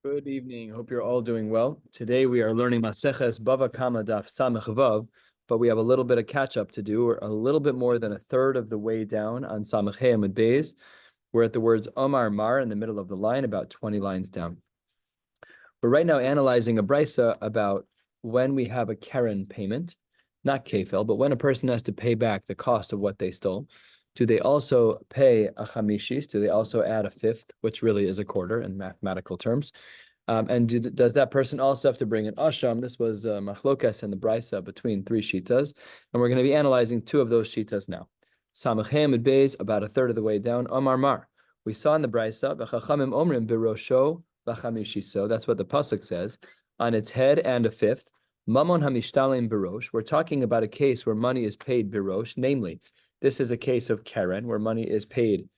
Good evening. Hope you're all doing well. Today we are learning Maseches Bava Kama Daf Samech Vav, but we have a little bit of catch up to do. We're a little bit more than a third of the way down on Samech Hey Amud Beis. We're at the words Omar Mar in the middle of the line, about 20 lines down. We're right now analyzing a brisa about when we have a Karen payment, not kefil, but when a person has to pay back the cost of what they stole. Do they also pay a chamishis? Do they also add a fifth, which really is a quarter in mathematical terms? And does that person also have to bring an asham? This was machlokas and the brisa between three shitas, and we're going to be analyzing two of those shitas now. Samech Amud Beis, about a third of the way down. Omar Mar. We saw in the brisa, v'chachamim omrim birosho v'chamishiso. That's what the pasuk says. On its head and a fifth. Mamon hamishtalim birosh. We're talking about a case where money is paid birosh, namely, this is a case of keren, where money is paid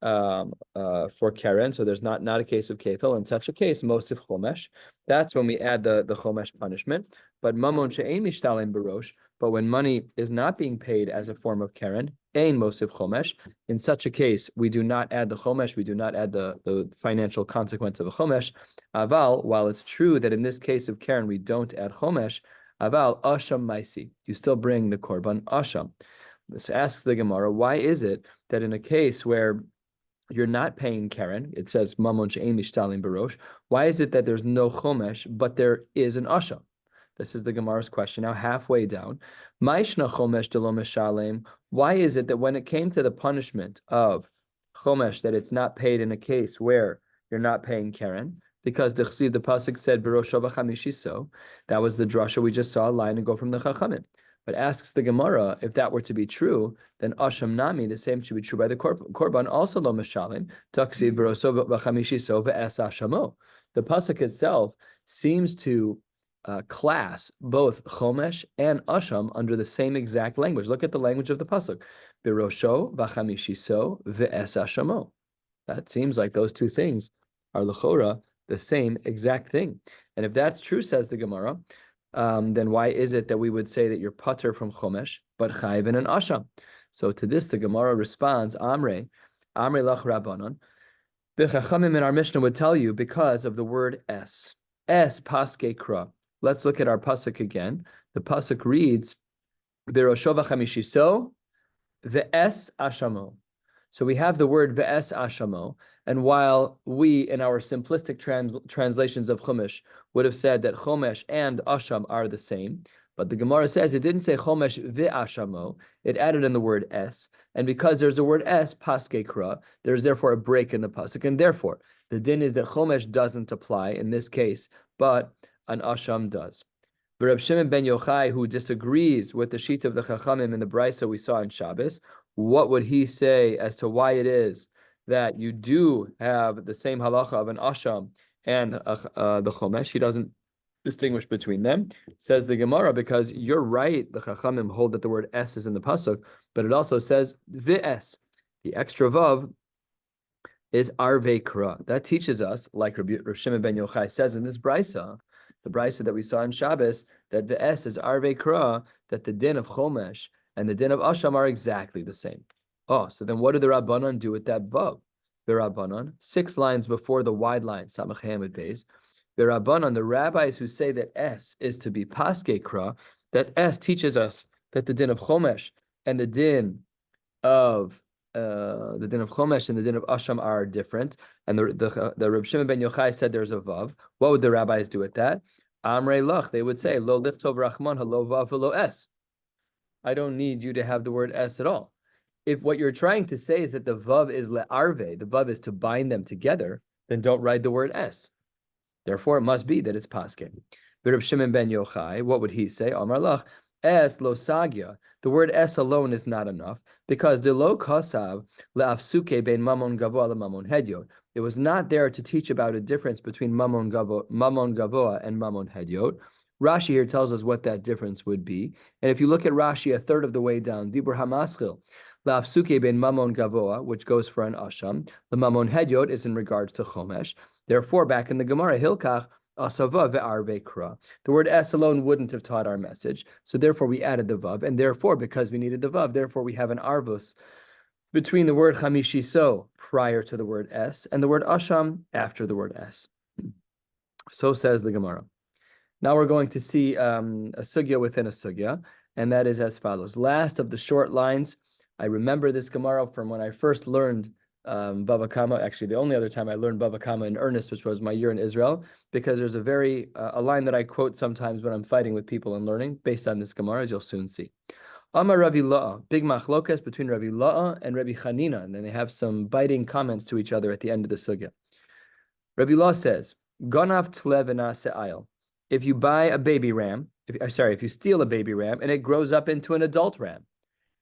for keren, so there's not a case of kefil. In such a case, mosif chomesh. That's when we add the chomesh punishment. But mamon she'ein mishtalim barosh. But when money is not being paid as a form of keren, ein mosif chomesh. In such a case, we do not add the chomesh. We do not add the financial consequence of a chomesh. Aval, while it's true that in this case of keren we don't add chomesh, aval asham maisi. You still bring the korban asham. This asks the Gemara, why is it that in a case where you're not paying keren, it says mamon she'ein mishtalim barosh, why is it that there's no chomesh, but there is an asham? This is the Gemara's question. Now, halfway down, ma'ishna chomesh delo mishalem. Why is it that when it came to the punishment of chomesh, that it's not paid in a case where you're not paying keren? Because the pasuk said barosho v'chamishiso. That was the drasha we just saw a line and go from the chachamim. But asks the Gemara, if that were to be true, then asham nami, the same should be true by the korban, also lo mishalim, taksiv baroso v'chamishiso ve'es ashamo. The pasuk itself seems to class both chomesh and asham under the same exact language. Look at the language of the pasuk, birosho v'chamishiso ve'es ashamo. That seems like those two things are l'chora the same exact thing. And if that's true, says the Gemara, then why is it that we would say that you're putter from chomesh, but chayiv in an asham? So to this, the Gemara responds, Amre lach rabbanon. The Chachamim in our Mishnah would tell you because of the word es paske kra. Let's look at our pasuk again. The pasuk reads, Birosho v'chamishiso ve'es ashamo. So we have the word ve'es ashamo, and while we, in our simplistic translations of Chumash, would have said that Chomesh and Asham are the same, but the Gemara says it didn't say Chomesh ve'ashamo, it added in the word es, and because there's a word es, paske kra, there's therefore a break in the pasuk, and therefore the din is that Chomesh doesn't apply in this case, but an Asham does. Rabbi Shimon ben Yochai, who disagrees with the sheet of the Chachamim in the Brisa we saw in Shabbos, what would he say as to why it is that you do have the same halacha of an asham and the chomesh? He doesn't distinguish between them. Says the Gemara, because you're right, the Chachamim hold that the word es is in the pasuk, but it also says v'es. The extra vav is arvei kra. That teaches us, like Rabbi Shimon ben Yochai says in this brisa, the brisa that we saw in Shabbos, that v'es is arvei kra, that the din of chomesh and the din of asham are exactly the same. Oh, so then what do the Rabbanon do with that vav? The Rabbanon, 6 lines before the wide line, Samech Amud Beis, the Rabbanon, the rabbis who say that es is to be paske kra, that es teaches us that the din of chomesh and the din of chomesh and the din of asham are different. And the Reb Shimon ben Yochai said there's a vav. What would the rabbis do with that? Amrei lach, they would say lo lichtov rachman halo vav v'lo es. I don't need you to have the word es at all. If what you're trying to say is that the vav is le'arve, the vav is to bind them together, then don't write the word es. Therefore, it must be that it's paske. Reb Shimon ben Yochai, what would he say? Amar lach, es lo sagya. The word es alone is not enough because de lo kasav le'afsuke ben mamon gavoa le'mamon hedyot. It was not there to teach about a difference between mamon gavoa and mamon hedyot. Rashi here tells us what that difference would be. And if you look at Rashi a third of the way down, Dibur Hamaschil, La'afsuke ben mamon gavoa, which goes for an asham. The mamon hedyot is in regards to chomesh. Therefore, back in the Gemara, Hilkach, asava ve'arve kra. The word es alone wouldn't have taught our message. So therefore, we added the vav. And therefore, because we needed the vav, therefore we have an arvus between the word chamishiso prior to the word es and the word asham after the word es. So says the Gemara. Now we're going to see a sugya within a sugya, and that is as follows. Last of the short lines. I remember this Gemara from when I first learned Bava Kama. Actually, the only other time I learned Bava Kama in earnest, which was my year in Israel, because there's a line that I quote sometimes when I'm fighting with people and learning based on this Gemara, as you'll soon see. Amar Rabbi La'a, big machlokas between Rabbi La'a and Rabbi Chanina, and then they have some biting comments to each other at the end of the sugya. Rabbi La'a says, Ganav tlev v'naseh. If you buy a baby ram, if you steal a baby ram and it grows up into an adult ram,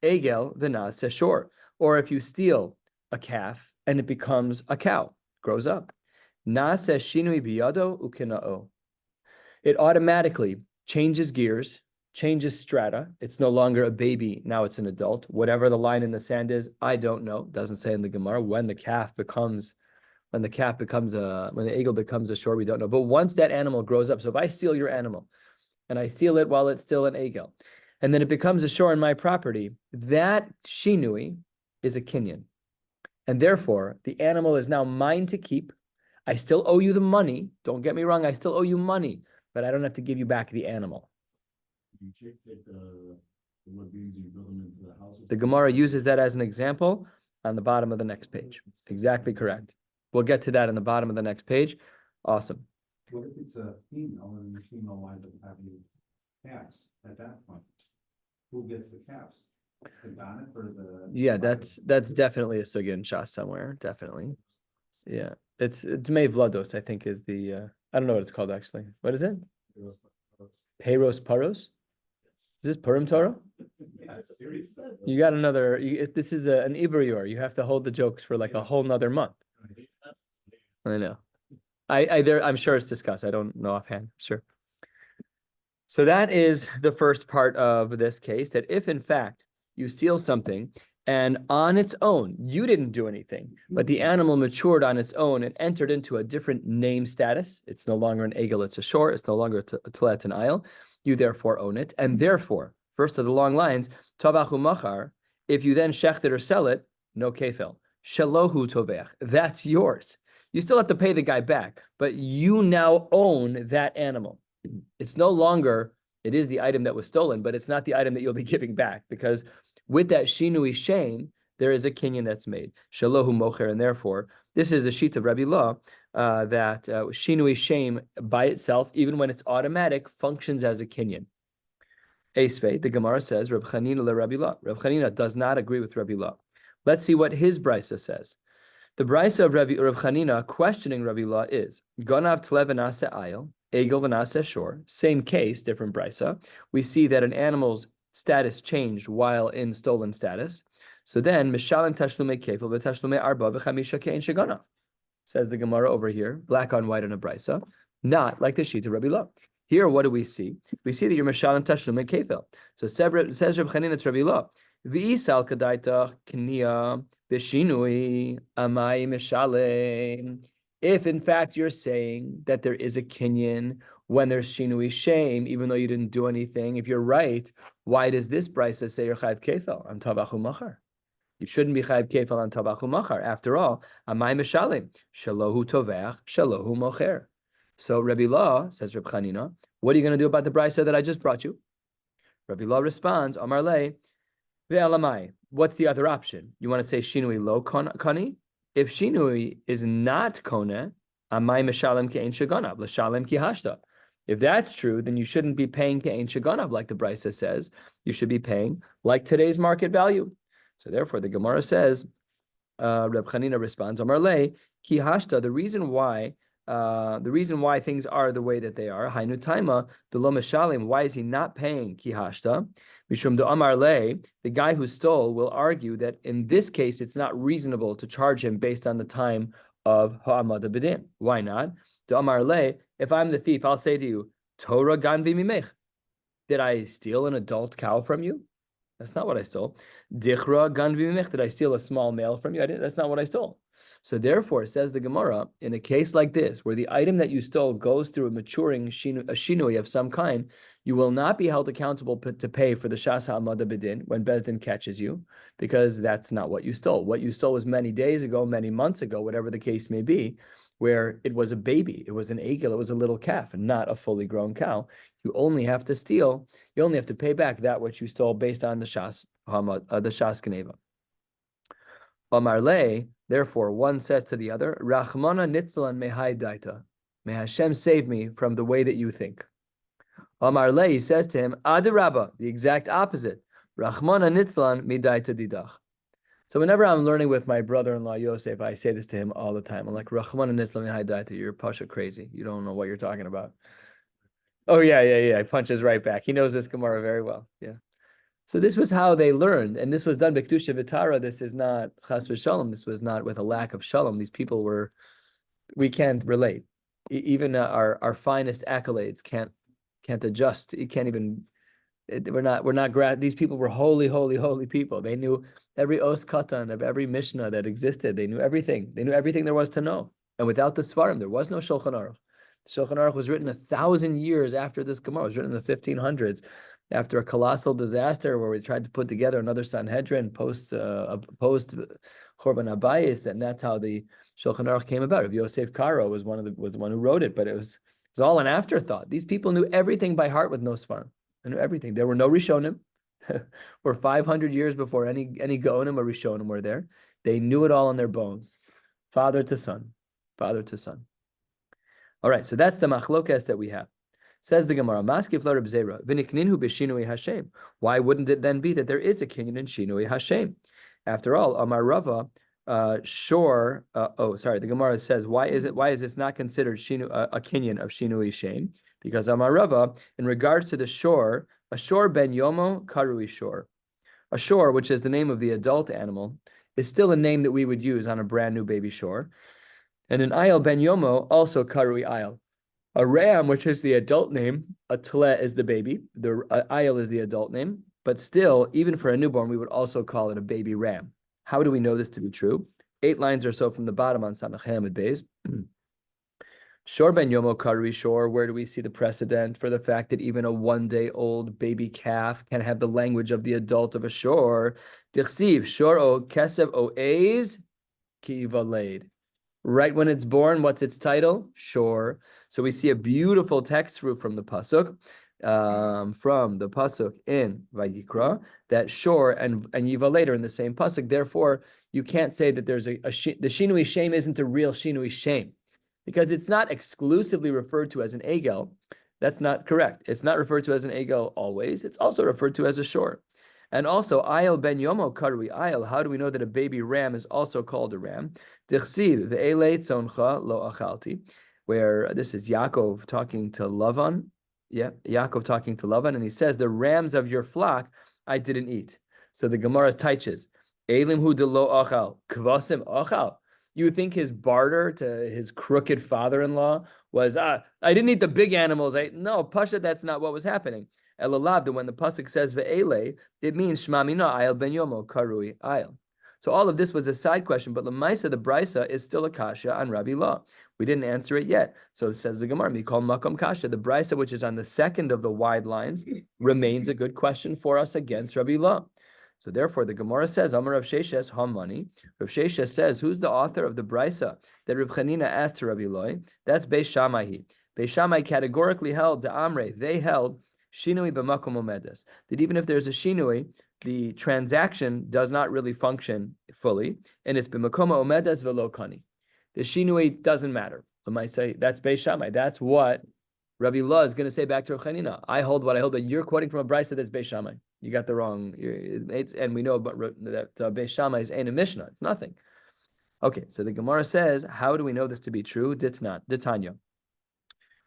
egel v'naseh shor. Or if you steal a calf and it becomes a cow, grows up. Naseh shinui biyado ukina'o. It automatically changes gears, changes strata. It's no longer a baby, now it's an adult. Whatever the line in the sand is, I don't know. Doesn't say in the Gemara when the eagle becomes a shore, we don't know. But once that animal grows up, so if I steal your animal and I steal it while it's still an eagle, and then it becomes a shore in my property, that shinui is a kinyan. And therefore, the animal is now mine to keep. I still owe you the money. Don't get me wrong, I still owe you money, but I don't have to give you back the animal. The Gemara uses that as an example on the bottom of the next page. Exactly correct. We'll get to that in the bottom of the next page. Awesome. What if it's a female and the female winds up having calves at that point? Who gets the calves? The Ghana or the? Yeah, that's definitely a sugya in Shas somewhere. Definitely. Yeah. It's Dmei Vlados, I think, is the I don't know what it's called actually. What is it? Peiros Paros? Is this Purim Torah? Yeah, seriously. You got another. This is an Ibrior. You have to hold the jokes for like a whole nother month. I know. I'm sure it's discussed. I don't know offhand. Sure. So that is the first part of this case, that if in fact you steal something and on its own, you didn't do anything, but the animal matured on its own and entered into a different name status. It's no longer an egel, it's a shore. It's no longer a tlet, an isle. You therefore own it. And therefore, first of the long lines, tavachu machar, if you then shecht it or sell it, no kefel. Shalohu tovech, that's yours. You still have to pay the guy back, but you now own that animal. It's no longer, it is the item that was stolen, but it's not the item that you'll be giving back, because with that shinui shame, there is a kinyan that's made. Shalohu mocher, and therefore, this is a sheet of Rabbi Law, that shinui shame by itself, even when it's automatic, functions as a kinyan. Esvei, the Gemara says, Reb Chanina le Rabbi Law. Reb Chanina does not agree with Rabbi Law. Let's see what his brisa says. The brisa of Reb Chanina questioning Rabbi Law is Ganav tlev v'naseh ayil, egel v'naseh shor. Same case, different brisa. We see that an animal's status changed while in stolen status. So then, mishalim tashlumei kefil v'tashlumei arba v'chamisha kein sheganav. Says the Gemara over here, black on white on a brisa, not like the sheet of Rabbi Law. Here, what do we see? We see that you're mishalim tashlumei kefil. So says Reb Chanina to Rabbi Law, v'isal kadaita kniya. Bishinui amai mishalem. If in fact you're saying that there is a kinyan when there's shinui shame, even though you didn't do anything, if you're right, why does this brisa say you're chayv kefel on tabachu machar? You shouldn't be chayv kefel on tabachu machar. After all, amai mishalem shalohu tovech shalohu mocher. So Rabbi Law says, Reb Chanina, what are you going to do about the brisa that I just brought you? Rabbi Law responds, Amar le ve'elamai. What's the other option? You want to say shinui lo koni? If shinui is not kone, amai meshalem ke'ein shaganav, l'shalem ki hashta. If that's true, then you shouldn't be paying ke'ein shaganav like the brisa says. You should be paying like today's market value. So therefore, the Gemara says, Reb Chanina responds, Amar le ki hashta. The reason why things are the way that they are, hainu taima the lo meshalem. Why is he not paying ki hashta? Mishum de Amar le, the guy who stole will argue that in this case, it's not reasonable to charge him based on the time of ha'amada b'din. Why not? De Amar le, if I'm the thief, I'll say to you, Torah ganvi mimech. Did I steal an adult cow from you? That's not what I stole. Dichra ganvi mimech. Did I steal a small male from you? That's not what I stole. So therefore, says the Gemara, in a case like this, where the item that you stole goes through a maturing shinui of some kind, you will not be held accountable to pay for the shas ha'amada b'din when Bezdin catches you, because that's not what you stole. What you stole was many days ago, many months ago, whatever the case may be, where it was a baby, it was an egel, it was a little calf, and not a fully grown cow. You only have to pay back that which you stole based on the shas geneva. Amar le, therefore, one says to the other, Rachmana nitzlan mehai daita. May Hashem save me from the way that you think. Amar le, he says to him, Adarabba, the exact opposite. Rachmana nitzlan midaita didach. So whenever I'm learning with my brother-in-law Yosef, I say this to him all the time. I'm like, Rachmana nitzlan mehai daita, you're pasha crazy. You don't know what you're talking about. Oh, yeah. He punches right back. He knows this Gemara very well. Yeah. So this was how they learned, and this was done b'kedusha v'tara. This is not chas v'shalom. This was not with a lack of shalom. These people were, we can't relate. Even our finest accolades can't adjust. You can't even. We're not. These people were holy people. They knew every os katan of every mishnah that existed. They knew everything. They knew everything there was to know. And without the svarim, there was no Shulchan Aruch. Shulchan Aruch was written 1,000 years after this Gemara. It was written in the 1500s. After a colossal disaster where we tried to put together another Sanhedrin post Chorban Abayis, and that's how the Shulchan Aruch came about. Yosef Karo was the one who wrote it, but it was all an afterthought. These people knew everything by heart with no svarim. They knew everything. There were no Rishonim. We're 500 years before any Gaonim or Rishonim were there. They knew it all in their bones, father to son. All right, so that's the machlokas that we have. Says the Gemara, Maskif la Reb Zera, v'nikninhu b'shinui Hashem. Why wouldn't it then be that there is a kinyan in shinui Hashem? After all, Amar Rava, the Gemara says, why is this not considered a kinyan of shinui Shem? Because Amar Rava, in regards to the shor, a shor ben yomo karui shor. A shor, which is the name of the adult animal, is still a name that we would use on a brand new baby shor. And an ayel ben yomo, also karui ayel. A ram, which is the adult name, a tle is the baby, the ayel is the adult name, but still, even for a newborn, we would also call it a baby ram. How do we know this to be true? 8 lines or so from the bottom on Samach Hamid Beis. Shor ben yomo karui shor, where do we see the precedent for the fact that even a 1-day-old baby calf can have the language of the adult of a shor? Dichsiv, shor o kesev o eiz ki yivaleid. Right when it's born, what's its title? Shor. So we see a beautiful text through from the pasuk, in Vayikra, that shor and yivaled are in the same pasuk. Therefore, you can't say that there's the shinui shem isn't a real shinui shem, because it's not exclusively referred to as an egel. That's not correct. It's not referred to as an egel always. It's also referred to as a shor. And also, ayel ben yomo karui ayel. How do we know that a baby ram is also called a ram? Dichsiv ve'ele tzoncha lo achalti, where this is Yaakov talking to Lavan. Yeah, Yaakov talking to Lavan, and he says, the rams of your flock I didn't eat. So the Gemara teaches, elim hu de lo achal, kvasim achal. You think his barter to his crooked father-in-law was, I didn't eat the big animals. No, Pasha, that's not what was happening. Elalav, that when the pasuk says ve'ele, it means shma mina ayel ben yomo karui ayel. So all of this was a side question, but Lamaisa, the Brisa, is still a kasha on Rabbi Law. We didn't answer it yet. So it says the Gemara, Mikol Makom Kasha, the Brisa, which is on the second of the wide lines, remains a good question for us against Rabbi Law. So therefore, the Gemara says, Amar Rav Sheshes Hamani. Rav Sheshes says, who's the author of the Brisa that Rav Chanina asked to Rabbi Loi? That's Beis Shammai. Beis Shammai categorically held, the Amre, they held, Shinui b'makom omedes, that even if there's a shinui, the transaction does not really function fully, and it's b'makom omedes velo kani. The shinui doesn't matter. I might say that's Beis Shammai. That's what Rabbi Law is going to say back to Rav Chanina. I hold what I hold, but you're quoting from a brisa that's Beis Shammai. You got the wrong. And we know about that Beis Shammai is ain't a mishnah. It's nothing. Okay, so the Gemara says, how do we know this to be true? Ditanya.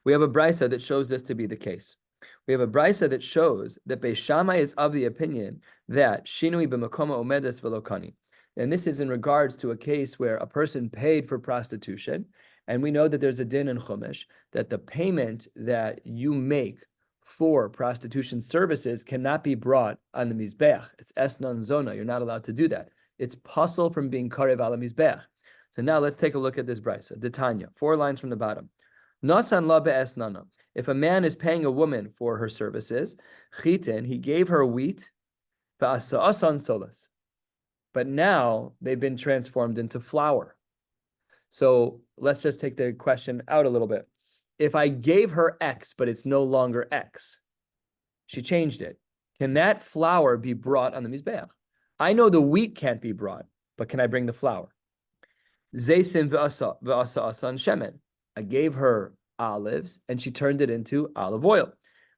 We have a brisa that shows this to be the case. We have a brisa that shows that Beis Shammai is of the opinion that shinui b'makoma omedes velokani, and this is in regards to a case where a person paid for prostitution, and we know that there's a din in Chumash that the payment that you make for prostitution services cannot be brought on the mizbeach. It's esnon zona. You're not allowed to do that. It's puzzle from being karev ala mizbeach. So now let's take a look at this brisa. Detanya, 4 lines from the bottom. Nasan la be'esnana. If a man is paying a woman for her services, chitin, he gave her wheat, va'asa'asan solas. But now they've been transformed into flour. So let's just take the question out a little bit. If I gave her X, but it's no longer X, she changed it. Can that flour be brought on the Mizbeach? I know the wheat can't be brought, but can I bring the flour? Zaysim v'asa asan shemen. I gave her olives, and she turned it into olive oil.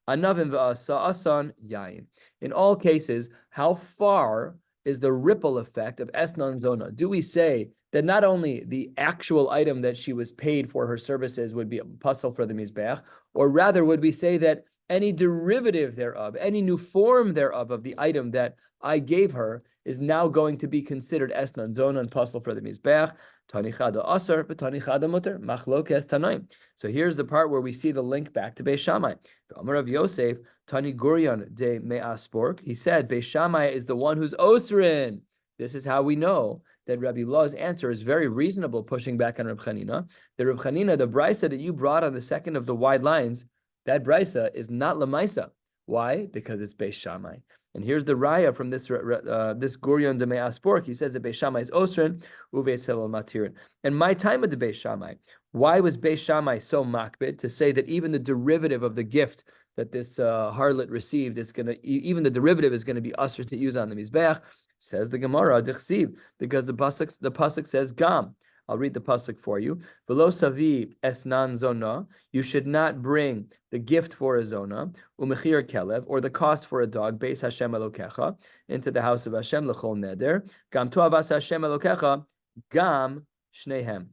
Anavim v'asa asan yain. In all cases, how far is the ripple effect of esnan zona? Do we say that not only the actual item that she was paid for her services would be a puzzle for the Mizbeach, or rather would we say that any derivative thereof, any new form thereof of the item that I gave her is now going to be considered esnan zona and puzzle for the Mizbeach? Tanichada asar, but tanichada muter, machlokes tanaim. So here's the part where we see the link back to Beis Shammai. The Amar of Yosef, Tani Gurion de Me'aspork. He said Beis Shammai is the one who's osrin. This is how we know that Rabbi Law's answer is very reasonable, pushing back on Reb Chanina. The Reb Chanina, the brisa that you brought on the second of the wide lines, that brisa is not lemaisa. Why? Because it's Beis Shammai. And here's the raya from this Gurion de Me'aspork. He says that Beis Shammai is osrin, uveis hillel matirin. And my time at the Beis Shammai, why was Beis Shammai so makbid to say that even the derivative of the gift that this harlot received is going to, even the derivative is going to be usher to use on the Mizbeach? Says the Gemara, Dichsiv, because the pasuk says gam. I'll read the pasuk for you. V'lo savi esnan zona. You should not bring the gift for a zona, umechir kelev, or the cost for a dog, beis Hashem elokecha, into the house of Hashem lechol neder. Gam toavas Hashem elokecha, gam shnehem.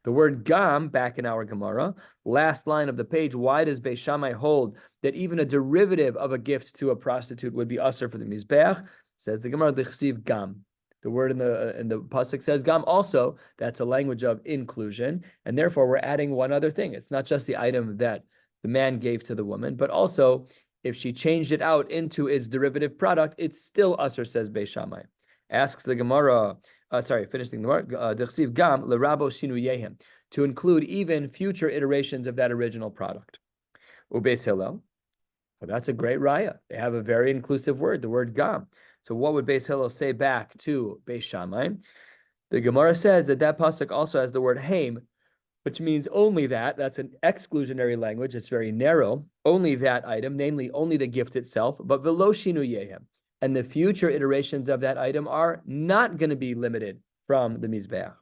The word gam, back in our Gemara, last line of the page, why does Beis Shammai hold that even a derivative of a gift to a prostitute would be usher for the Mizbeach? Says the Gemara, Dichsiv gam. The word in the pasuk says gam. Also, that's a language of inclusion, and therefore we're adding one other thing. It's not just the item that the man gave to the woman, but also if she changed it out into its derivative product, it's still usher, says Beis Shammai. Asks the Gemara, finishing the Gemara, Dichsiv gam lerabo shinuyehem, to include even future iterations of that original product. Ubeis Hillel, well, that's a great raya. They have a very inclusive word, the word gam. So what would Beis Hillel say back to Beis Shammai? The Gemara says that pasuk also has the word haim, which means only that. That's an exclusionary language. It's very narrow. Only that item, namely only the gift itself, but velo shinuyehem. And the future iterations of that item are not going to be limited from the Mizbeach.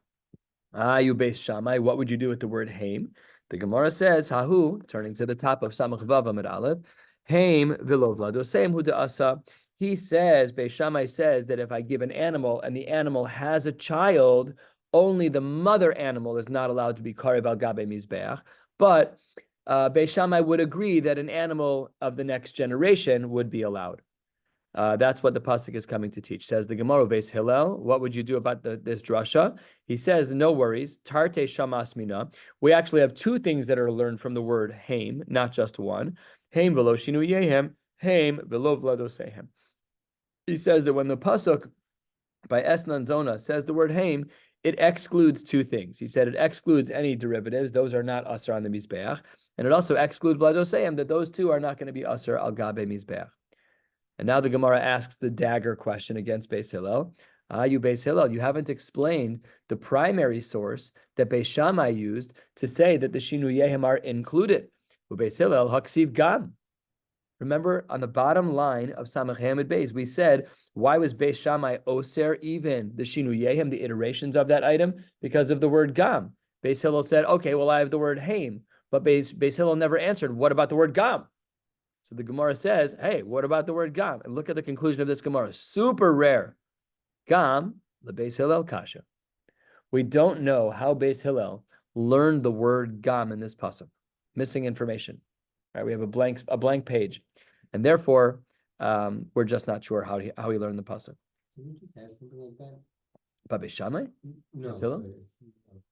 You Beis Shammai, what would you do with the word haim? The Gemara says, hahu, turning to the top of Samach Vav Amud Aleph, haim velo vladosem hu da'asa. He says, Beis Shammai says that if I give an animal and the animal has a child, only the mother animal is not allowed to be karev al gabe mizbeach. But Beis Shammai would agree that an animal of the next generation would be allowed. That's what the pasuk is coming to teach. Says the Gemara, Beis Hillel, what would you do about this drasha? He says, no worries. Tarte shamas mina. We actually have 2 things that are learned from the word haim, not just one. Haim velo shinu yehem, haim velo vladosehem. He says that when the pasuk by esnan zona says the word haim, it excludes 2 things. He said it excludes any derivatives; those are not asar on the mizbeach, and it also excludes vladoseim, that those 2 are not going to be asar al gabe mizbeach. And now the Gemara asks the dagger question against Beis Hillel. You Beis Hillel, you haven't explained the primary source that Beis Shammai used to say that the shinuyehem are included. Beis Hillel haksiv gam. Remember, on the bottom line of Samach Hamid Beis, we said, why was Beis Shammai oser even the shinuyehem, the iterations of that item? Because of the word gam. Beis Hillel said, okay, well, I have the word haim, but Beis Hillel never answered, what about the word gam? So the Gemara says, hey, what about the word gam? And look at the conclusion of this Gemara. Super rare. Gam, the Beis Hillel kasha. We don't know how Beis Hillel learned the word gam in this pasuk. Missing information. Right, we have a blank page, and therefore we're just not sure how he learned the pasuk. Did you just have something like that? By Beis Shammai? No. Hillel?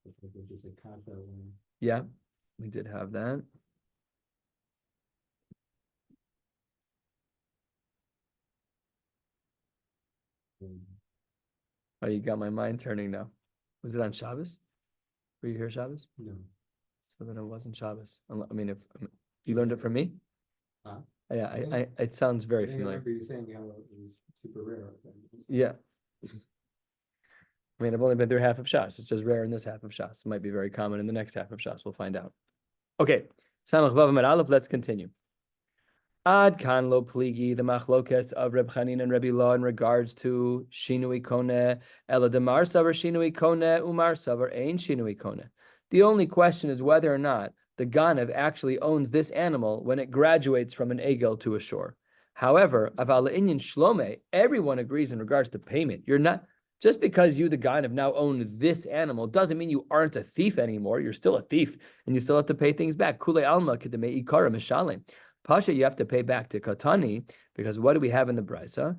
Just a kasha one. Yeah, we did have that. Oh, you got my mind turning now. Was it on Shabbos? Were you here Shabbos? No. So then it wasn't Shabbos. I mean, if you learned it from me? Huh? Yeah, Okay. it sounds very I think I familiar. remember you saying how it was super rare. Yeah. I mean, I've only been through half of Shas. It's just rare in this half of Shas. It might be very common in the next half of Shas. We'll find out. Okay. Samach Vav Amud Aleph, let's continue. Ad kan lo pligi, the machlokes of Reb Chanin and Rebbe Law in regards to shinui kone, ela demar savar shinui kone, umar savar ein shinui kone. The only question is whether or not the ganav actually owns this animal when it graduates from an egel to a shore. However, aval inyan shlome, everyone agrees in regards to payment. You're not just because you, the ganav, now own this animal doesn't mean you aren't a thief anymore. You're still a thief, and you still have to pay things back. Kule alma kedemei ikara mishalim. Pasha, you have to pay back to Katani, because what do we have in the Brisa?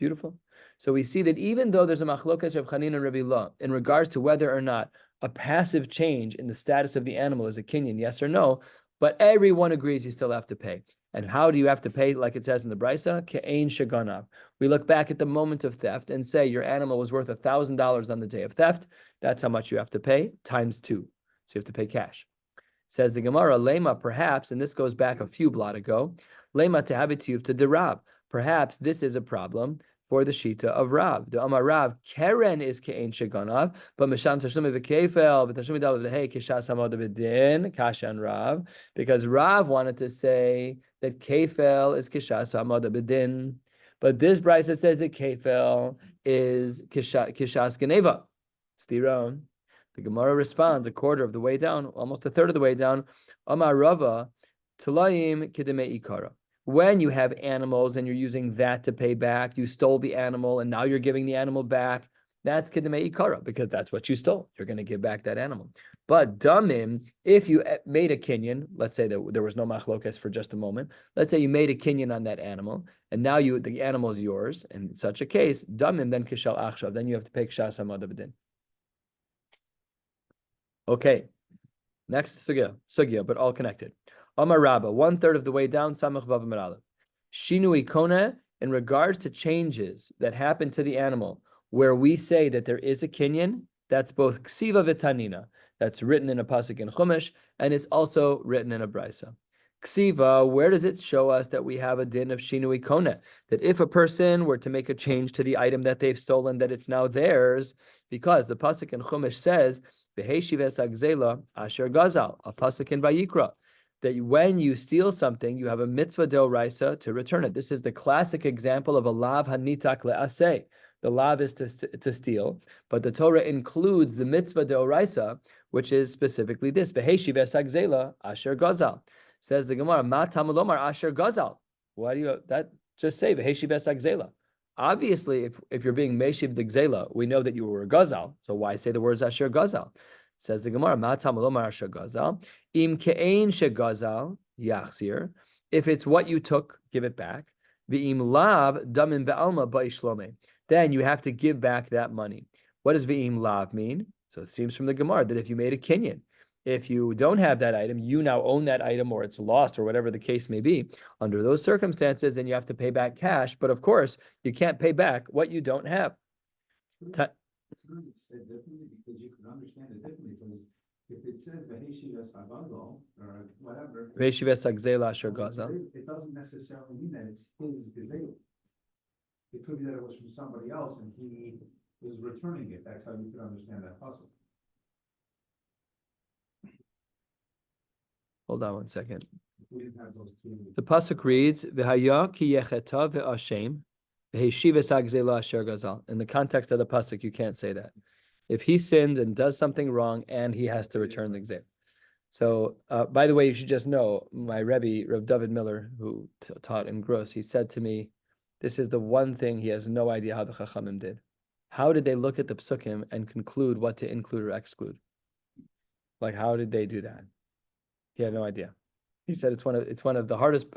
Beautiful. So we see that even though there's a machlokas of Chanin and Rabbi Law in regards to whether or not a passive change in the status of the animal is a kinyan, yes or no, but everyone agrees you still have to pay. And how do you have to pay? Like it says in the Brisa, Ke'ein shaganav. We look back at the moment of theft and say your animal was worth $1,000 on the day of theft. That's how much you have to pay, times 2. So you have to pay cash. Says the Gemara, Lema, perhaps, and this goes back a few blot ago, Lema tehabitiyuv to derab. Perhaps this is a problem for the Shita of Rav. The Amar Rav, Keren is Ke'ein Sheganav, but Misham Tashumi v'Kefel, v'Tashumi Dal v'Hei, Kishas Hamad v'Din, Kasha and Rav, because Rav wanted to say that Kefel is Kishas Hamad v'Din, but this Brisa says that Kefel is Kishas Geneva. Stiron. The Gemara responds a quarter of the way down, almost a third of the way down. Amar Rava, Talayim Kideme Ikara. When you have animals and you're using that to pay back, you stole the animal and now you're giving the animal back. That's Kideme Ikara because that's what you stole. You're going to give back that animal. But Damim, if you made a kinyan, let's say that there was no machlokas for just a moment. Let's say you made a kinyan on that animal and now the animal is yours. In such a case, Damim then Kishal Achshav. Then you have to pay Kshas Hamad B'Din. Okay, next sugya, but all connected. Amar Rabba, 1/3 of the way down, Samach Vav Amud Aleph. Shinui Kone, in regards to changes that happen to the animal, where we say that there is a kinyan, that's both Ksiva V'Tanina, that's written in a pasuk in Chumash, and it's also written in a Brisa. Ksiva, where does it show us that we have a din of Shinui Kone? That if a person were to make a change to the item that they've stolen, that it's now theirs, because the pasuk in Chumash says, V'heshives agzela asher gazal, a pasuk in Vayikra, that when you steal something, you have a mitzvah deoraisa to return it. This is the classic example of a lav hanitak le'aseh. The lav is to steal, but the Torah includes the mitzvah deoraisa, which is specifically this: V'heshives agzela asher gazal. Says the Gemara, Ma tamulomar asher gazal. Why do you that? Just say V'heshives agzela. Obviously, if you're being Meshiv the Gzela, we know that you were a Gazal. So why say the words Asher Gazal? Says the Gemara, Ma tamulomar Asher Gazal. Im ke'ein shegazal yachzir. If it's what you took, give it back. V'im lav damim be'alma ba'ishlome. Then you have to give back that money. What does v'im lav mean? So it seems from the Gemara that if you made a kinyan, if you don't have that item, you now own that item or it's lost or whatever the case may be. Under those circumstances, then you have to pay back cash. But of course, you can't pay back what you don't have. Said differently because you can understand it differently because if it says Veheshivas Agazal or whatever. Veheshivas Agzela Asher Gazal. It doesn't necessarily mean that it's his Gazela. It could be that it was from somebody else and he was returning it. That's how you could understand that puzzle. Hold on one second. We didn't have those two. The pasuk reads, "V'haya ki yecheta ve'ashem, v'heshivas agzela asher gazal." In the context of the pasuk, you can't say that. If he sinned and does something wrong, and he has to return the gzela. So, by the way, you should just know, my Rebbe, Rav David Miller, who taught in Gross, he said to me, this is the one thing he has no idea how the Chachamim did. How did they look at the psukim and conclude what to include or exclude? Like, how did they do that? He had no idea. He said it's one of the hardest.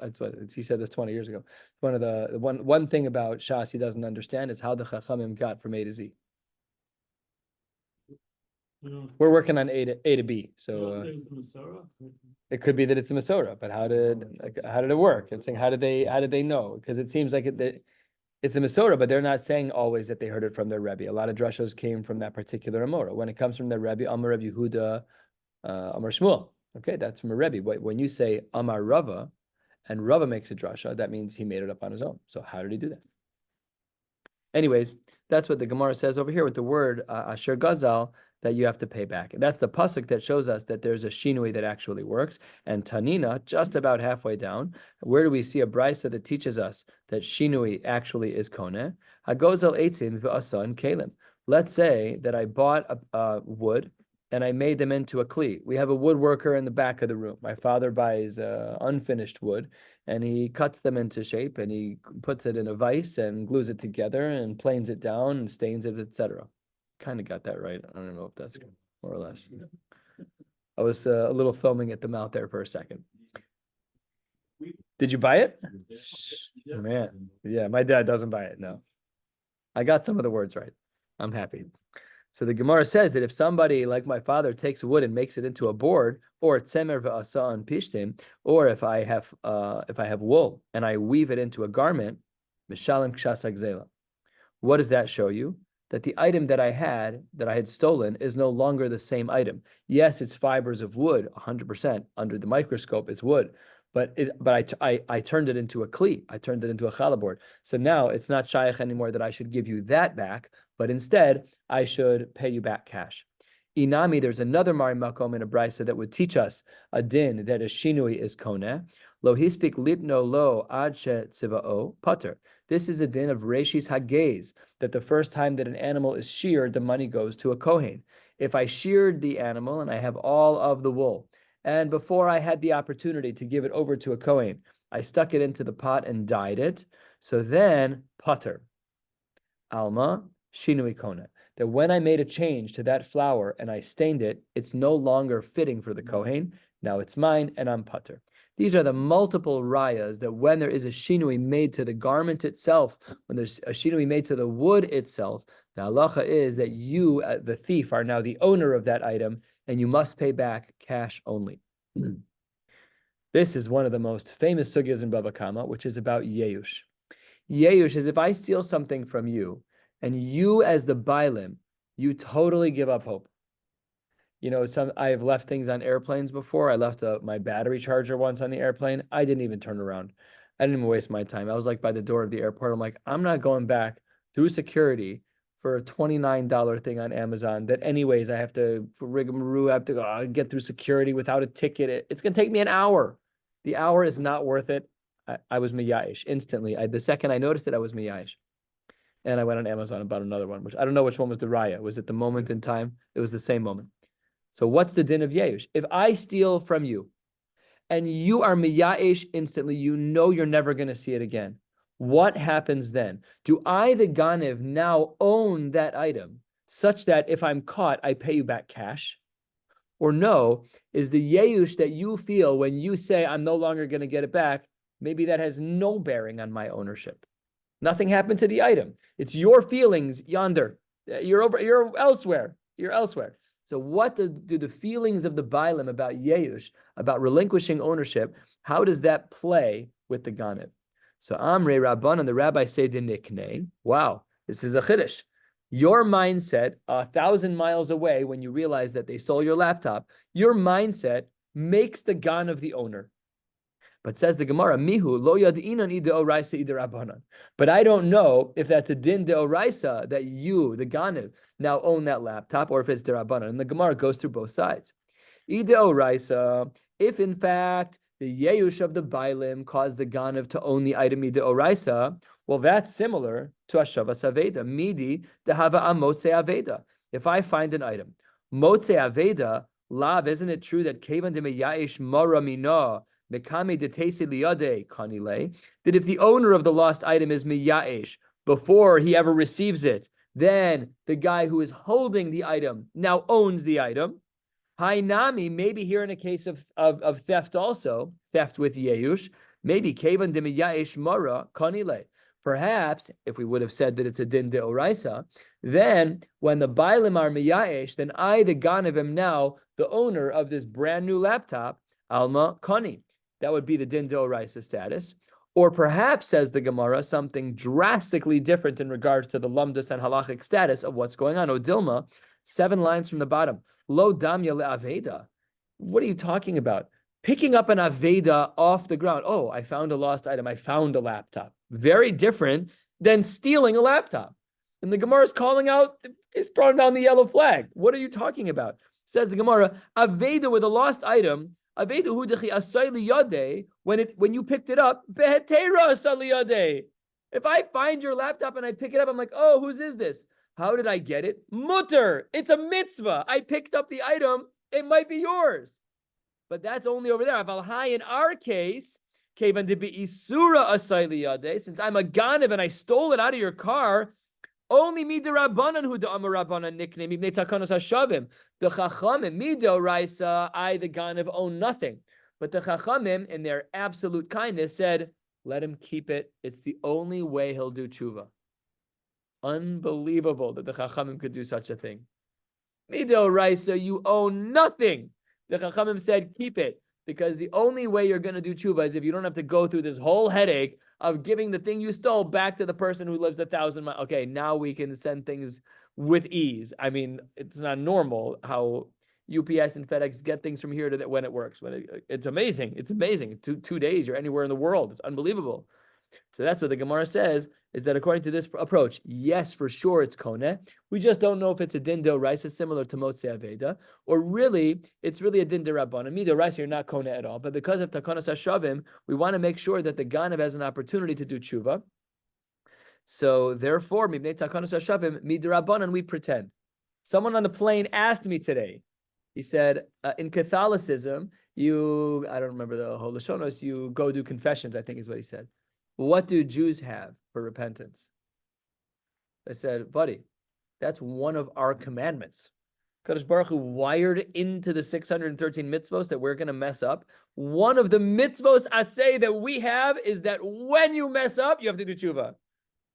He said this 20 years ago. One of the one thing about Shas he doesn't understand is how the Chachamim got from A to Z. We're working on A to B, so it could be that it's a Masorah. But how did it work? It's saying how did they know? Because it seems like It's a Masorah, but they're not saying always that they heard it from their Rebbe. A lot of drushos came from that particular Amora. When it comes from their Rebbe, Amar Reb Yehuda, Amar Shmuel. Okay, that's from a Rebbe. But when you say Amar Rava, and Rava makes a drasha, that means he made it up on his own. So how did he do that? Anyways, that's what the Gemara says over here with the word Asher Gazal, that you have to pay back. And that's the pasuk that shows us that there's a shinui that actually works. And Tanina, just about halfway down, where do we see a brisa that teaches us that shinui actually is koneh? Hagozal eitzim v'asa and kalim. Let's say that I bought a wood and I made them into a kli. We have a woodworker in the back of the room. My father buys unfinished wood, and he cuts them into shape, and he puts it in a vise and glues it together and planes it down and stains it, etc. Kind of got that right. I don't know if that's more or less. I was a little foaming at the mouth there for a second. Did you buy it? Man, yeah, my dad doesn't buy it. No, I got some of the words right. I'm happy. So the Gemara says that if somebody like my father takes wood and makes it into a board, or tzemer v'asa and pishtim, or if I have wool and I weave it into a garment, mishalim kshas hagzela. What does that show you? That the item that I had stolen is no longer the same item. Yes, it's fibers of wood, 100%. Under the microscope, it's wood. But I turned it into a kli. I turned it into a challah board. So now it's not shaykh anymore that I should give you that back, but instead I should pay you back cash. Inami, there's another Mari Makom in a brisa that would teach us a din that a shinui is koneh. Lo hispik litno lo ad she tziva'o pater. This is a din of reshis hagez, that the first time that an animal is sheared, the money goes to a kohen. If I sheared the animal and I have all of the wool, and before I had the opportunity to give it over to a kohen, I stuck it into the pot and dyed it. So then, pater, alma, shinui koneh. That when I made a change to that flour and I stained it, it's no longer fitting for the kohen. Now it's mine and I'm pater. These are the multiple rayas that when there is a shinui made to the garment itself, when there's a shinui made to the wood itself, the halacha is that you, the thief, are now the owner of that item, and you must pay back cash only. This is one of the most famous sugyas in Bava Kama, which is about Yeush. Yeush is if I steal something from you, and you as the bailim, you totally give up hope. You know, I've left things on airplanes before. I left my battery charger once on the airplane. I didn't even turn around. I didn't even waste my time. I was like by the door of the airport. I'm like, I'm not going back through security for a $29 thing on Amazon that anyways I have to rigmarole, I have to get through security without a ticket. It's going to take me an hour. The hour is not worth it. I was miyayish instantly. The second I noticed it, I was miyayish. And I went on Amazon and bought another one, which I don't know which one was the raya. Was it the moment in time? It was the same moment. So what's the din of Yeush? If I steal from you and you are miyayish instantly, you know you're never going to see it again. What happens then? Do I, the Ganev, now own that item such that if I'm caught, I pay you back cash? Or no, is the Yeush that you feel when you say I'm no longer going to get it back, maybe that has no bearing on my ownership? Nothing happened to the item. It's your feelings yonder. You're elsewhere. You're elsewhere. So what do the feelings of the Bailim about Yeush, about relinquishing ownership, how does that play with the Ganev? So Amrei Rabban, and the rabbis say Dinikne. Wow, this is a chiddush. Your mindset 1,000 miles away when you realize that they stole your laptop, your mindset makes the Ganev the owner. But says the Gemara, Mihu lo yadinan ida oraisa ida rabbanan. But I don't know if that's a din de oraisa that you, the Ganev, now own that laptop, or if it's de rabbanan. And the Gemara goes through both sides. Ida oraisa, if in fact the Yeush of the Bailim caused the Ganev to own the item ida oraisa, well, that's similar to Ashavas Aveda. Midi dehava amotze Aveda. If I find an item, motze Aveda, lav, isn't it true that kevan de meyayish mara mina, that if the owner of the lost item is miya'ish before he ever receives it, then the guy who is holding the item now owns the item. Hainami, maybe here in a case of theft also, theft with Yeush, maybe kevan de miya'ish mara kanile. Perhaps if we would have said that it's a din de oraisa, then when the bailim are miya'ish, then I, the Ganev, am now the owner of this brand new laptop, alma kani. That would be the din de oraisa status. Or perhaps, says the Gemara, something drastically different in regards to the lumdus and halachic status of what's going on. Odilma, 7 lines from the bottom. Lo damya le'aveda. What are you talking about? Picking up an aveda off the ground. Oh, I found a lost item. I found a laptop. Very different than stealing a laptop. And the Gemara is calling out, it's throwing down the yellow flag. What are you talking about? Says the Gemara, aveda with a lost item, aveda hudechi asay liyadeh, when you picked it up, behetera asay liyadeh. If I find your laptop and I pick it up, I'm like, oh, whose is this? How did I get it? Mutter. It's a mitzvah. I picked up the item. It might be yours. But that's only over there. Aval hai, in our case, kevan de isura asay liyadeh, since I'm a ganav and I stole it out of your car, only midirabanan hu da'amar rabbanan nickname ibnei takanos hashavim. The chachamim midoraisa, I the ganav own nothing, but the chachamim in their absolute kindness said, let him keep it. It's the only way he'll do tshuva. Unbelievable that the chachamim could do such a thing. Midoraisa, you own nothing. The chachamim said, keep it, because the only way you're going to do tshuva is if you don't have to go through this whole headache of giving the thing you stole back to the person who lives 1,000 miles. Okay, now we can send things with ease. I mean, it's not normal how UPS and FedEx get things from here to that when it works. It's amazing. It's amazing. 2 days, you're anywhere in the world. It's unbelievable. So that's what the Gemara says, is that according to this approach, yes, for sure it's koneh. We just don't know if it's a din d'oraisa similar to motzei aveda, or really, it's really a din d'rabbanan. Midoraisa, you're not koneh at all. But because of takanos hashavim, we want to make sure that the ganav has an opportunity to do tshuva. So therefore, mibnei takanos hashavim, midrabbanan, we pretend. Someone on the plane asked me today, he said, in Catholicism, I don't remember the whole Lashonos, you go do confessions, I think is what he said. What do Jews have for repentance? I said, buddy, that's one of our commandments. Kadosh Baruch Hu wired into the 613 mitzvos that we're going to mess up. One of the mitzvos asay that we have is that when you mess up, you have to do tshuva.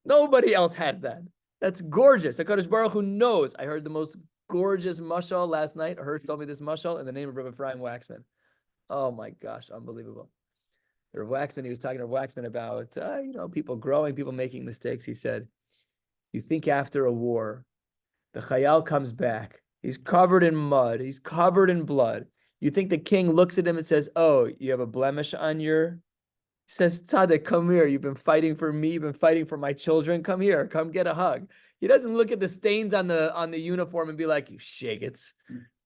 Nobody else has that. That's gorgeous. Kadosh Baruch Hu knows. I heard the most gorgeous mashal last night. Hirsch told me this mashal in the name of Rabbi Ephraim Waxman. Oh my gosh, unbelievable. Rav Waxman, he was talking to Rav Waxman about, people growing, people making mistakes. He said, you think after a war, the chayal comes back. He's covered in mud. He's covered in blood. You think the king looks at him and says, oh, you have a blemish on your... He says, Tzaddik, come here. You've been fighting for me. You've been fighting for my children. Come here. Come get a hug. He doesn't look at the stains on the uniform and be like, you shaggots.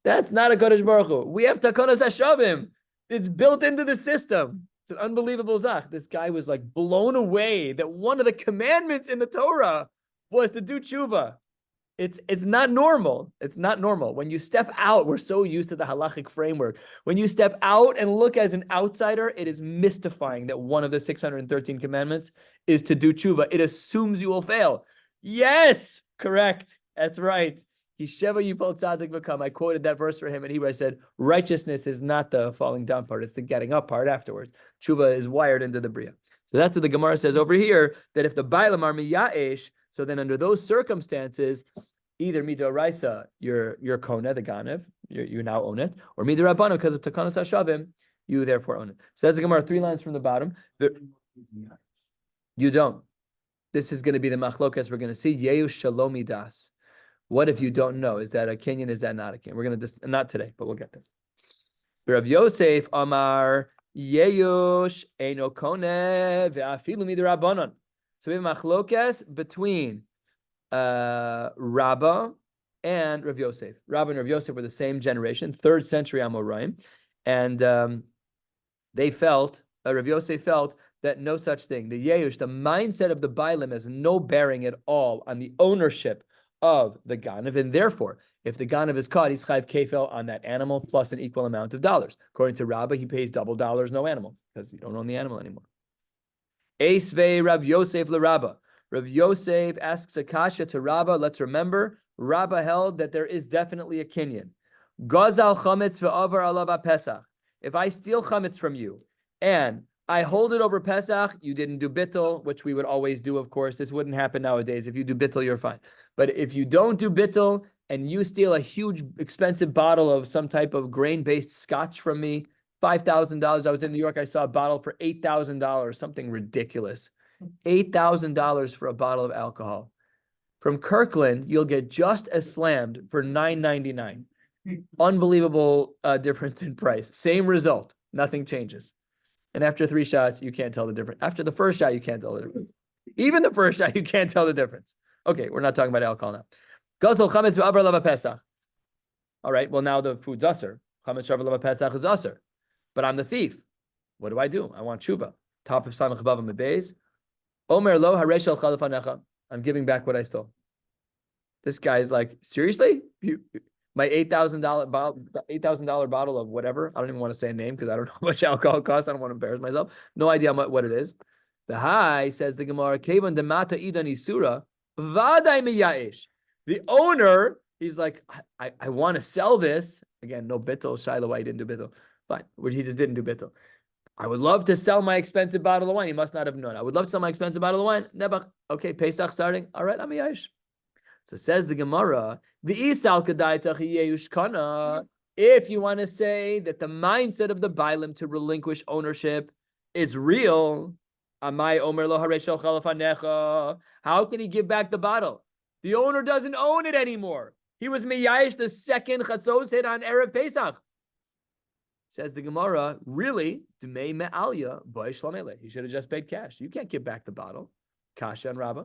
That's not a Kodesh Baruch Hu. We have Takonos Hashavim. It's built into the system. It's an unbelievable zach. This guy was like blown away that one of the commandments in the Torah was to do tshuva. It's not normal. It's not normal. When you step out, we're so used to the halachic framework. When you step out and look as an outsider, it is mystifying that one of the 613 commandments is to do tshuva. It assumes you will fail. Yes, correct. That's right. Yisheva yipol tzaddik v'kam. I quoted that verse for him, and I said, righteousness is not the falling down part; it's the getting up part afterwards. Tshuva is wired into the bria. So that's what the Gemara says over here. That if the bailam are miyaesh, so then under those circumstances, either midoraisa, you're koneh, the ganev, you now own it, or midorabbanu, because of takanos hashavim, you therefore own it. Says the Gemara 3 lines from the bottom. You don't. This is going to be the machlokas we're going to see. Yehu shalomi das. What if you don't know? Is that a kinyan? Is that not a kinyan? We're going to not today, but we'll get there. Rav Yosef Amar Yeyush Eino Koneh ve'afilu midrabanan. So we have machlokas between Rabbah and Rav Yosef. Rabbah and Rav Yosef were the same generation, 3rd century Amoraim, and they felt, Rav Yosef felt that no such thing. The Yeyush, the mindset of the Bailim, has no bearing at all on the ownership of the Ganav, and therefore, if the Ganav is caught, he's chayv kefel on that animal plus an equal amount of dollars. According to Rabbah, he pays double dollars, no animal, because you don't own the animal anymore. Eisvei Rav Yosef LeRabbah. Rav Yosef asks a kasha to Rabbah. Let's remember, Rabbah held that there is definitely a kinyan. Gazal chametz ve'avar alav Pesach. If I steal chametz from you and I hold it over Pesach, you didn't do bittul, which we would always do, of course. This wouldn't happen nowadays. If you do bittul, you're fine. But if you don't do bittul and you steal a huge, expensive bottle of some type of grain-based scotch from me, $5,000. I was in New York. I saw a bottle for $8,000, something ridiculous. $8,000 for a bottle of alcohol. From Kirkland, you'll get just as slammed for $9.99. Unbelievable difference in price. Same result. Nothing changes. And after 3 shots, you can't tell the difference. After the first shot, you can't tell the difference. Even the first shot, you can't tell the difference. Okay, we're not talking about alcohol now. Gazal chametz v'avar lava pesach. All right, well, now the food's usher. Chametz v'avar lava pesach is usher. But I'm the thief. What do? I want tshuva. Top of Samach Bava Mebeis. Omer lo haresh al chalafanecha. I'm giving back what I stole. This guy's like, seriously? My $8,000 bottle of whatever. I don't even want to say a name because I don't know how much alcohol costs. I don't want to embarrass myself. No idea what it is. The high says the Gemara, Kevan demata idan isura, vaday miya'ish. The owner, he's like, I want to sell this. Again, no bittul. Shiloh, why he didn't do bittul. Fine, he just didn't do bittul. I would love to sell my expensive bottle of wine. He must not have known. I would love to sell my expensive bottle of wine. Nebach. Okay, Pesach starting. All right, I'm miya'ish. So says the Gemara, if you want to say that the mindset of the Bailim to relinquish ownership is real, how can he give back the bottle? The owner doesn't own it anymore. He was miyayish the second chatzos hit on Erev Pesach. Says the Gemara, really? Dmei me'alya boy shlamele. He should have just paid cash. You can't give back the bottle. Kasha and Rabbah.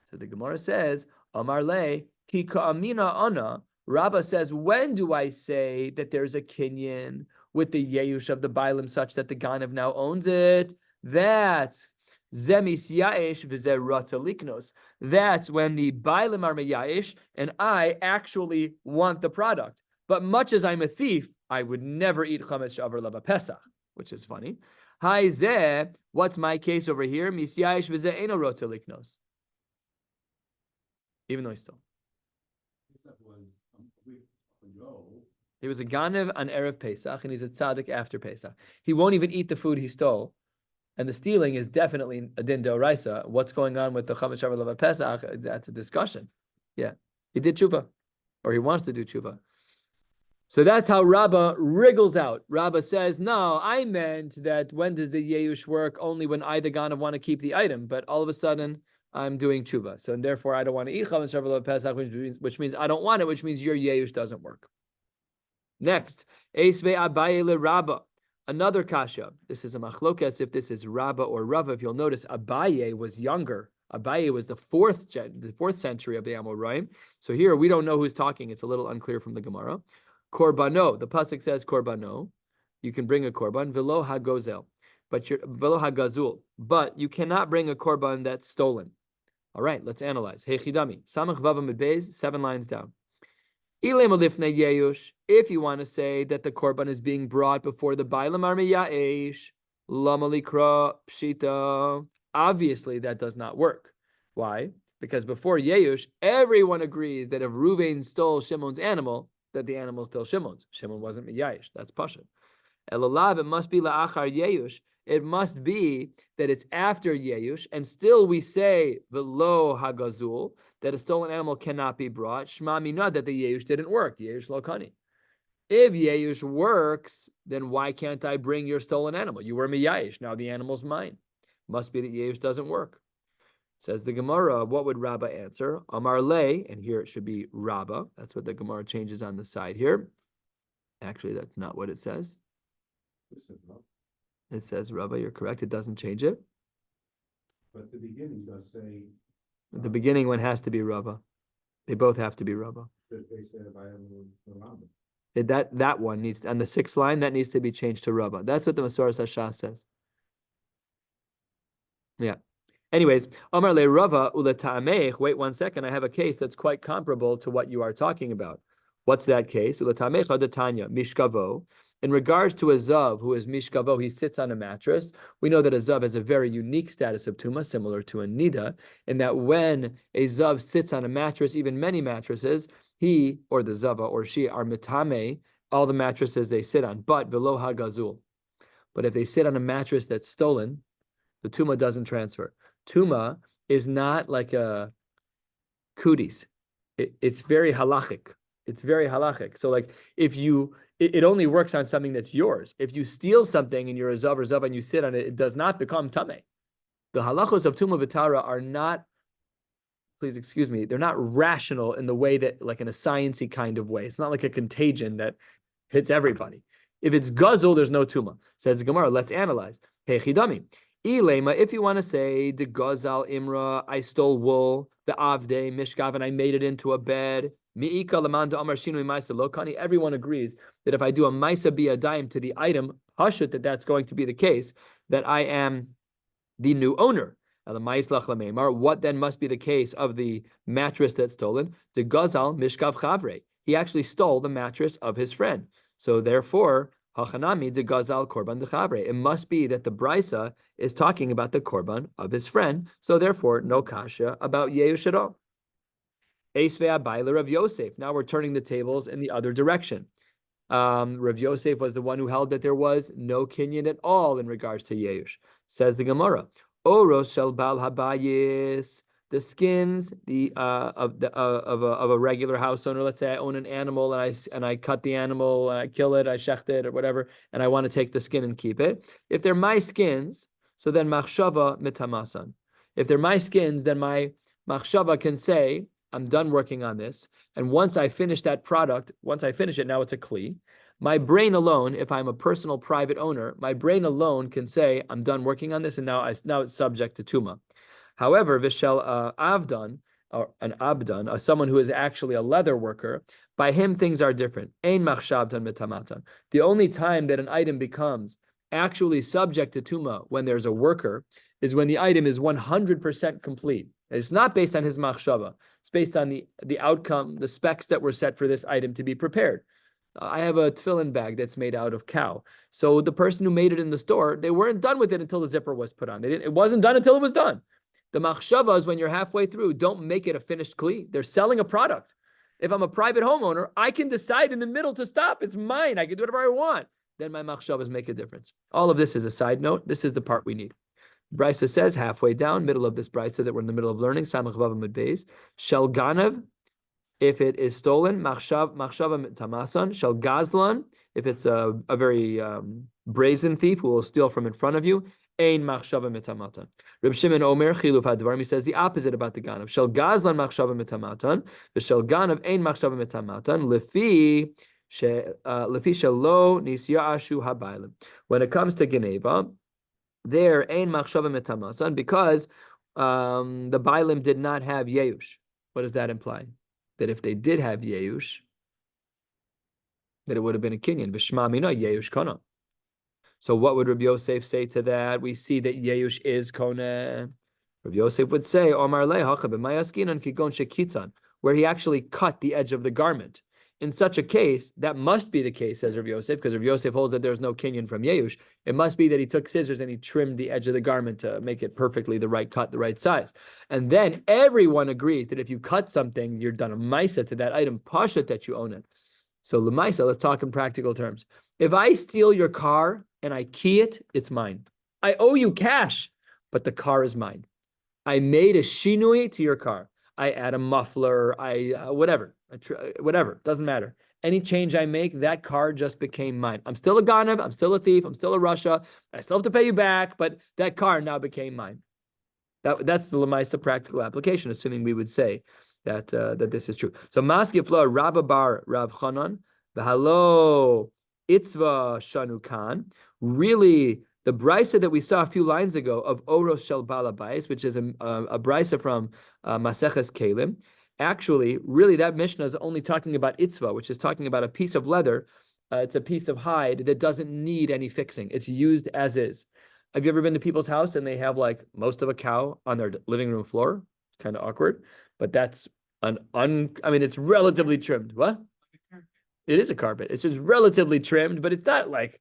So the Gemara says, Amar le ki ka'amina ana. Rabbah says, when do I say that there's a kinyan with the yeyush of the bailim such that the ganav now owns it? That's zemis ya'ish v'zer rata liknos. That's when the bailim are meya'ish and I actually want the product. But much as I'm a thief, I would never eat chametz shavar lava pesach, which is funny. Hi zeh, what's my case over here? Mis ya'ish v'zer eno rata liknos. Even though he stole. He was a Ganev on Erev Pesach, and he's a tzaddik after Pesach. He won't even eat the food he stole. And the stealing is definitely a din d'oraisa. What's going on with the chametz shavar lava Pesach? That's a discussion. Yeah. He did tshuva. Or he wants to do tshuva. So that's how Rabbah wriggles out. Rabbah says, no, I meant that when does the Yeyush work? Only when I, the Ganev, want to keep the item. But all of a sudden, I'm doing tshuva. So therefore, I don't want to eat chametz shavar lava Pesach, which means I don't want it, which means your Yeyush doesn't work. Next, Eisve Abaye le Rabba. Another kasha. This is a machlokas if this is Rabba or Rava. If you'll notice, Abaye was younger. Abaye was the fourth century of the Amoraim. So here we don't know who's talking. It's a little unclear from the Gemara. Korbano. The pasuk says Korbano. You can bring a korban. Velo hagozel. Velo hagazul. But you cannot bring a korban that's stolen. All right, let's analyze. Hechidami. Samach Vava Medbeis, 7 lines down. If you want to say that the korban is being brought before the bailam armiya'ish, lamalikra pshita, obviously that does not work. Why? Because before Yeush, everyone agrees that if Reuven stole Shimon's animal, that the animal is still Shimon's. Shimon wasn't miya'ish. That's pasha. Elalav, it must be la'achar Yeush. It must be that it's after Yeush, and still we say velo hagazul, that a stolen animal cannot be brought. Shma mina, that the Yeush didn't work. Yeush lo kani. If Yeush works, then why can't I bring your stolen animal? You were miyayish. Now the animal's mine. Must be that Yeush doesn't work. Says the Gemara, what would Rabbah answer? Amar le, and here it should be Rabbah. That's what the Gemara changes on the side here. Actually, that's not what it says. It says Rabbah, you're correct. It doesn't change it. But the beginning does say. The beginning one has to be Rabbah. They both have to be Rabbah. That one needs, on the 6th line, that needs to be changed to Rabbah. That's what the Masoras Hashas says. Yeah. Anyways, Amar le Rava ula ta'amech. Wait 1 second. I have a case that's quite comparable to what you are talking about. What's that case? Ula ta'amech adatanya mishkavo. In regards to a Zav who is Mishkavo, he sits on a mattress. We know that a Zav has a very unique status of Tuma, similar to a Nida, in that when a Zav sits on a mattress, even many mattresses, he or the Zava or she are Mitame, all the mattresses they sit on, but Velo HaGazul. But if they sit on a mattress that's stolen, the Tuma doesn't transfer. Tuma is not like a cooties. It's very halachic. It's very halachic. So like if it only works on something that's yours. If you steal something and you're a zav or zav and you sit on it, it does not become tameh. The halachos of Tumah V'Tara are not, please excuse me, they're not rational in the way that, like in a sciencey kind of way. It's not like a contagion that hits everybody. If it's guzzle, there's no Tumah. Says the Gemara, let's analyze. Pechidami. Ilema, if you want to say, de gazal imra, I stole wool, the avde, mishkav, and I made it into a bed. Mi'ika lamanda amar shinui maisa lokani. Everyone agrees that if I do a maisa biyadayim to the item, hashut, that's going to be the case, that I am the new owner. What then must be the case of the mattress that's stolen? The gazal mishkav chavre. He actually stole the mattress of his friend. So therefore, hachanami de gazal korban de chavre. It must be that the brisa is talking about the korban of his friend. So therefore, no kasha about yeush at all. Eisvei abayla Rav Yosef. Now we're turning the tables in the other direction. Rav Yosef was the one who held that there was no kinyan at all in regards to yeush. Says the Gemara. Oros shel bal habayis, the skins of a regular house owner. Let's say I own an animal and I cut the animal, I kill it, I shecht it or whatever, and I want to take the skin and keep it. If they're my skins, so then machshava mitamasan. If they're my skins, then my machshava can say, I'm done working on this, and once I finish that product, once I finish it, now it's a kli. My brain alone, if I'm a personal private owner, my brain alone can say, I'm done working on this, and now it's subject to tuma. However, vishel avdan, or an abdan, someone who is actually a leather worker, by him things are different. Ein machshavtan mitamatan. The only time that an item becomes actually subject to tuma when there's a worker is when the item is 100% complete. It's not based on his machshava. It's based on the outcome, the specs that were set for this item to be prepared. I have a tefillin bag that's made out of cow. So the person who made it in the store, they weren't done with it until the zipper was put on. It wasn't done until it was done. The machshava is when you're halfway through, don't make it a finished kli. They're selling a product. If I'm a private homeowner, I can decide in the middle to stop. It's mine. I can do whatever I want. Then my machshavas make a difference. All of this is a side note. This is the part we need. Brisa says halfway down, middle of this Brisa that we're in the middle of learning, Samach Vav Amud Beis, Shel Ganav, if it is stolen, Machshava Tamasan, Shel Gazlan, if it's a very brazen thief who will steal from in front of you, Ein Machshava Mitamatan. Reb Shimon Omer Chiluf Hadvarim, he says the opposite about the Ganav. Shel Gazlan Machshava Mitamatan, Shel Ganav Ein Machshava Mitamatan, Lefi Shelo Nisyashu Habaylim. When it comes to Geneva, there ein machshava mitamasan, because the Bailim did not have yeush. What does that imply? That if they did have yeush, that it would have been a kinyan. V'shma mina yeush kona. So what would Rabbi Yosef say to that? We see that yeush is kona. Rabbi Yosef would say, Omar le hacha b'mayaskinan kigon shekitzan, where he actually cut the edge of the garment. In such a case, that must be the case, says Rav Yosef, because Rav Yosef holds that there's no kinyan from Yeush. It must be that he took scissors and he trimmed the edge of the garment to make it perfectly the right cut, the right size. And then everyone agrees that if you cut something, you're done a maisa to that item, pashat, that you own it. So lemaisa, let's talk in practical terms. If I steal your car and I key it, it's mine. I owe you cash, but the car is mine. I made a shinui to your car. I add a muffler, whatever, doesn't matter. Any change I make, that car just became mine. I'm still a ganav, I'm still a thief, I'm still a Russia, I still have to pay you back, but that car now became mine. That's the Lemaisa practical application, assuming we would say that this is true. So Maskifla Rabba Bar Rav Chanan, V'halo Itzva Shanukan, really, the brisa that we saw a few lines ago of Oros Shel Balabais, which is a brisa from Maseches Kelim, actually, really that Mishnah is only talking about Itzva, which is talking about a piece of leather. It's a piece of hide that doesn't need any fixing. It's used as is. Have you ever been to people's house and they have like most of a cow on their living room floor? It's kind of awkward, but that's it's relatively trimmed. What? It is a carpet. It's just relatively trimmed, but it's not like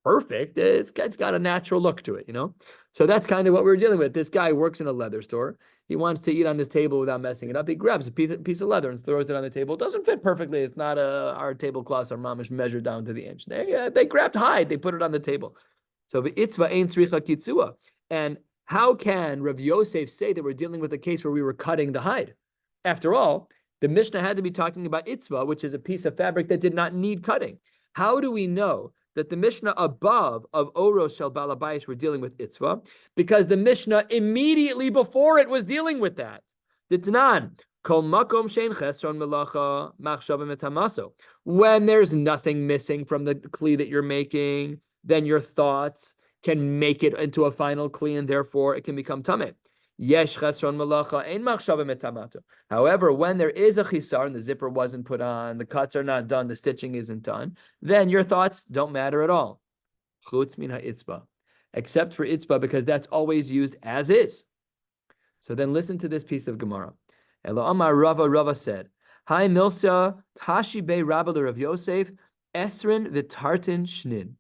perfect. It's got a natural look to it, you know? So that's kind of what we're dealing with. This guy works in a leather store. He wants to eat on this table without messing it up. He grabs a piece of leather and throws it on the table. It doesn't fit perfectly. It's not our tablecloths or mamish measured down to the inch. They grabbed hide. They put it on the table. So the itzva ein tzricha kitzua. And how can Rav Yosef say that we're dealing with a case where we were cutting the hide? After all, The Mishnah had to be talking about itzva, which is a piece of fabric that did not need cutting. How do we know that the Mishnah above of Oros Shel Balabais were dealing with itzva? Because the Mishnah immediately before it was dealing with that. Ditnan, kol makom shein chesron melacha machshavim etamaso. When there's nothing missing from the kli that you're making, then your thoughts can make it into a final kli, and therefore it can become tameh. Yesh chesron malacha ein machshavim etamato. However, when there is a chisar and the zipper wasn't put on, the cuts are not done, the stitching isn't done, then your thoughts don't matter at all. Chutz min haitzba, except for itzba, because that's always used as is. So then listen to this piece of Gemara. Elo Amar Rava said, Hai milsa tashi be Rabba Rav Yosef esrin v'tartin shnin.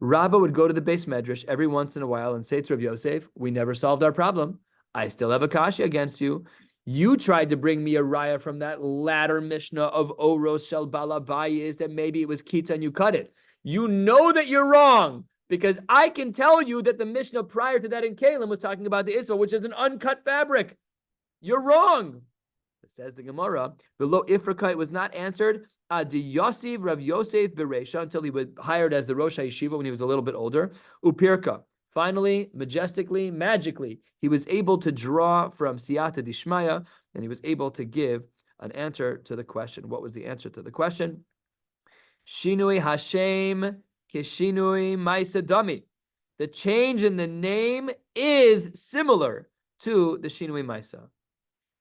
Rabba would go to the base medrash every once in a while and say to Rav Yosef, we never solved our problem. I still have a kasha against you. You tried to bring me a raya from that latter Mishnah of Oros Shel Balabayis that maybe it was Kitza and you cut it. You know that you're wrong, because I can tell you that the Mishnah prior to that in Kalim was talking about the Isra, which is an uncut fabric. You're wrong. It says the Gemara, below Ifrika, it was not answered. Adi Yosiv Rav Yosef Beresha, until he was hired as the Rosh HaYeshiva when he was a little bit older. Upirka. Finally, majestically, magically, he was able to draw from Siyata Dishmaya, and he was able to give an answer to the question. What was the answer to the question? Shinui Hashem Kishinui Maisadami. The change in the name is similar to the Shinui Maisa.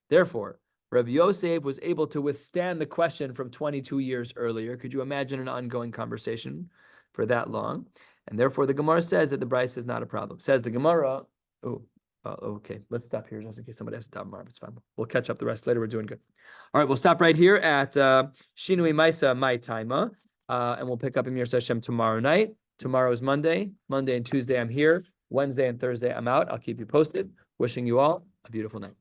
Therefore, Rabbi Yosef was able to withstand the question from 22 years earlier. Could you imagine an ongoing conversation for that long? And therefore, the Gemara says that the Bryce is not a problem. Says the Gemara, okay, let's stop here just in case somebody has to stop. It's fine. We'll catch up the rest later. We're doing good. All right, we'll stop right here at Shinui Maisa Mai Taima, and we'll pick up in Mir Hashem tomorrow night. Tomorrow is Monday. Monday and Tuesday I'm here. Wednesday and Thursday I'm out. I'll keep you posted. Wishing you all a beautiful night.